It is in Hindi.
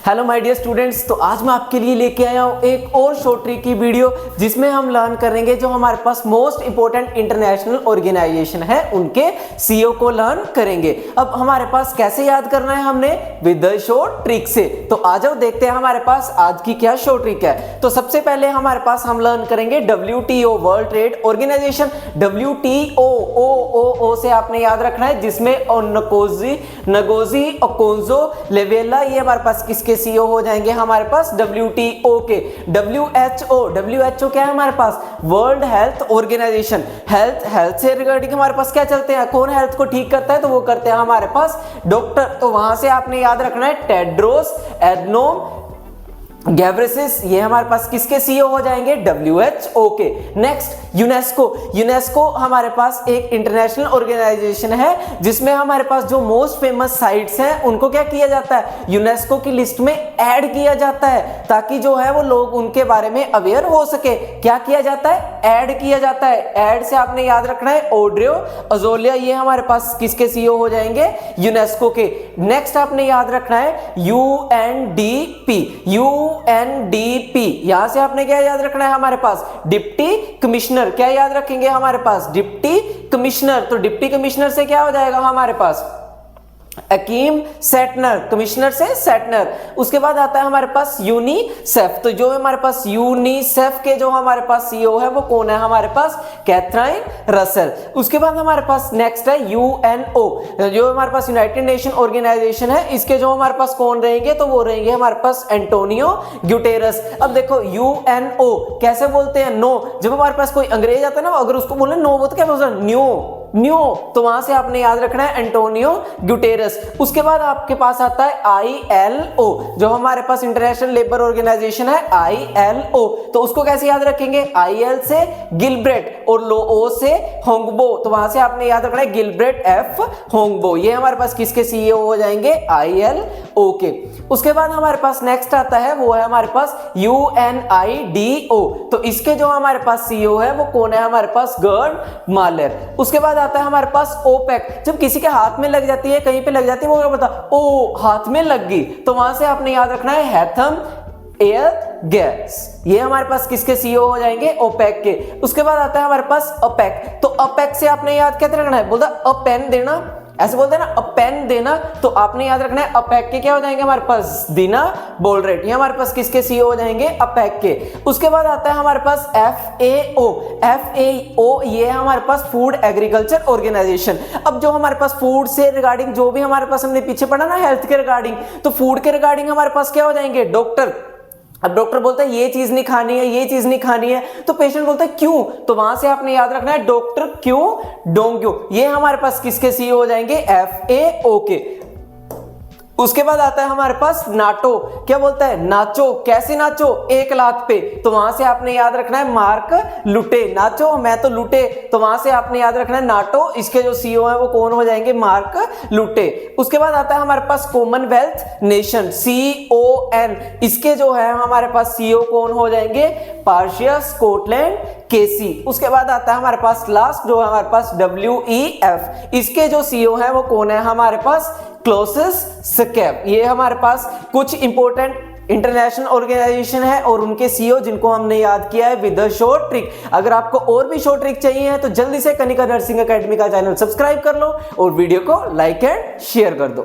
हेलो माय डियर स्टूडेंट्स, तो आज मैं आपके लिए लेके आया हूँ एक और शॉर्ट ट्रिक की वीडियो जिसमें हम लर्न करेंगे जो हमारे पास मोस्ट इंपोर्टेंट इंटरनेशनल ऑर्गेनाइजेशन है उनके सीईओ को लर्न करेंगे। अब हमारे पास कैसे याद करना है हमने विद द शॉर्ट ट्रिक से। तो आ जाओ देखते हैं हमारे पास आज की क्या शॉर्ट ट्रिक है। तो सबसे पहले हमारे पास हम लर्न करेंगे WTO world trade organisation. WTO से आपने याद रखना है जिसमें नगोजी ओकोंजो लेवेला ये हमारे पास किसके सीईओ हो जाएंगे हमारे पास WTO के। WHO क्या है हमारे पास वर्ल्ड हेल्थ ऑर्गेनाइजेशन। हेल्थ से रिगार्डिंग हमारे पास क्या चलते हैं, कौन हेल्थ को ठीक करता है तो वो करते हैं हमारे पास डॉक्टर। तो वहां से आपने याद रखना है टेड्रोस एडनोम गैब्रेसिस ये हमारे पास किसके सीईओ हो जाएंगे WHO के। नेक्स्ट यूनेस्को हमारे पास एक इंटरनेशनल ऑर्गेनाइजेशन है जिसमें हमारे पास जो मोस्ट फेमस साइट्स हैं उनको क्या किया जाता है यूनेस्को की लिस्ट में ऐड किया जाता है ताकि जो है वो लोग उनके बारे में अवेयर हो सके। क्या किया जाता है, ऐड किया जाता है। ऐड से आपने याद रखना है ओड्रियो अजोलिया ये हमारे पास किसके सीईओ हो जाएंगे यूनेस्को के। नेक्स्ट आपने याद रखना है UNDP यहां से आपने क्या याद रखना है हमारे पास डिप्टी कमिश्नर। क्या याद रखेंगे हमारे पास डिप्टी कमिश्नर। तो डिप्टी कमिश्नर से क्या हो जाएगा हमारे पास अकीम सेटनर, कमिश्नर से सेटनर। उसके बाद आता है हमारे पास यूनिसेफ। तो जो हमारे पास यूनिसेफ के जो हमारे पास सीईओ है वो कौन है हमारे पास कैथरीन रसेल। उसके बाद हमारे पास नेक्स्ट है UNO जो हमारे पास यूनाइटेड नेशन ऑर्गेनाइजेशन है इसके जो हमारे पास कौन रहेंगे तो वो रहेंगे हमारे पास एंटोनियो ग्यूटेरस। अब देखो UNO कैसे बोलते हैं नो, जब हमारे पास कोई अंग्रेज आता है ना अगर उसको बोले नो वो तो क्या बोलते हैं न्यू, तो वहां से आपने याद रखना है एंटोनियो ग्यूटेरस। उसके बाद आपके पास आता है ILO जो हमारे पास इंटरनेशनल लेबर ऑर्गेनाइजेशन है ILO। तो उसको कैसे याद रखेंगे IL से गिलब्रेट और O से होंगबो। तो वहां से आपने याद रखना है गिलब्रेट F होंगबो ये हमारे पास किसके सीईओ हो जाएंगे ILO के। उसके बाद हमारे पास नेक्स्ट आता है वो है हमारे पास UNIDO। तो इसके जो हमारे पास सीईओ है वो कौन है हमारे पास गर्ड मालर। उसके बाद आता है हमारे पास OPEC। जब किसी के हाथ में लग जाती है कहीं पे लग जाती है वो क्या बोलता है ओ हाथ में लग गई। तो वहां से आपने याद रखना है हैथम एयर गैस ये हमारे पास किसके सीईओ हो जाएंगे OPEC के। उसके बाद आता है हमारे पास APEC। तो APEC से आपने याद क्या रखना है बोलता अ पेन देना, ऐसे बोलते हैं ना अ पेन देना। तो आपने याद रखना है APEC के क्या हो जाएंगे हमारे पास दीना बोलरेट ये हमारे पास किसके सीईओ हो जाएंगे APEC के। उसके बाद आता है हमारे पास FAO ये है हमारे पास फूड एग्रीकल्चर ऑर्गेनाइजेशन। अब जो हमारे पास फूड से रिगार्डिंग जो भी हमारे पास हमने पीछे पढ़ा ना हेल्थ के रिगार्डिंग, तो फूड के रिगार्डिंग हमारे पास क्या हो जाएंगे डॉक्टर। अब डॉक्टर बोलता है ये चीज नहीं खानी है ये चीज नहीं खानी है तो पेशेंट बोलता है क्यों, तो वहां से आपने याद रखना है डॉक्टर क्यों डोंग्यो ये हमारे पास किसके सीईओ हो जाएंगे FAO के। उसके बाद आता है हमारे पास नाटो। क्या बोलता है नाचो, कैसे नाचो एक लात पे। तो वहां से आपने याद रखना है मार्क लुटे। नाचो मैं तो लुटे तो वहां से आपने याद रखना है नाटो इसके जो सीईओ है वो कौन हो जाएंगे मार्क लुटे। उसके बाद आता है हमारे पास कॉमनवेल्थ नेशन CON इसके जो है हमारे पास सीईओ कौन हो जाएंगे पार्शिया स्कॉटलैंड केसी। उसके बाद आता है हमारे पास लास्ट जो है हमारे पास WEF इसके जो सीईओ है वो कौन है हमारे पास क्लोसिस स्कैप ये हमारे पास कुछ इंपॉर्टेंट इंटरनेशनल ऑर्गेनाइजेशन है और उनके सीईओ जिनको हमने याद किया है विद द शॉर्ट ट्रिक। अगर आपको और भी शॉर्ट ट्रिक चाहिए तो जल्दी से कनिका नर्सिंग एकेडमी का चैनल सब्सक्राइब कर लो और वीडियो को लाइक एंड शेयर कर दो।